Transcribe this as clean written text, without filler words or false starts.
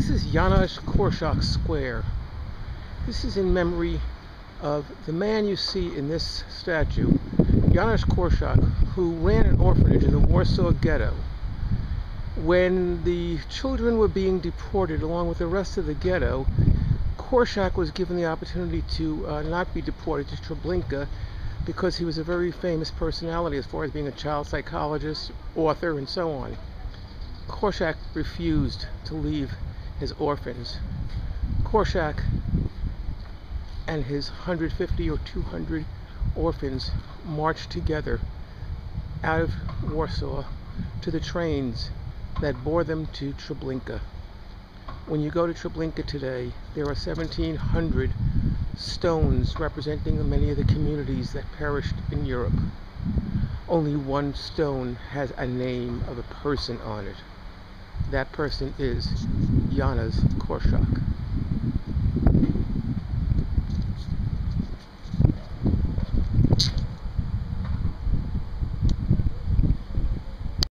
This is Janusz Korzcak Square. This is in memory of the man you see in this statue, Janusz Korzcak, who ran an orphanage in the Warsaw ghetto. When the children were being deported along with the rest of the ghetto, Korzcak was given the opportunity to not be deported to Treblinka because he was a very famous personality as far as being a child psychologist, author, and so on. Korzcak refused to leave his orphans. Korzcak and his 150 or 200 orphans marched together out of Warsaw to the trains that bore them to Treblinka. When you go to Treblinka today, there are 1,700 stones representing many of the communities that perished in Europe. Only one stone has a name of a person on it. That person is Janusz Korzcak.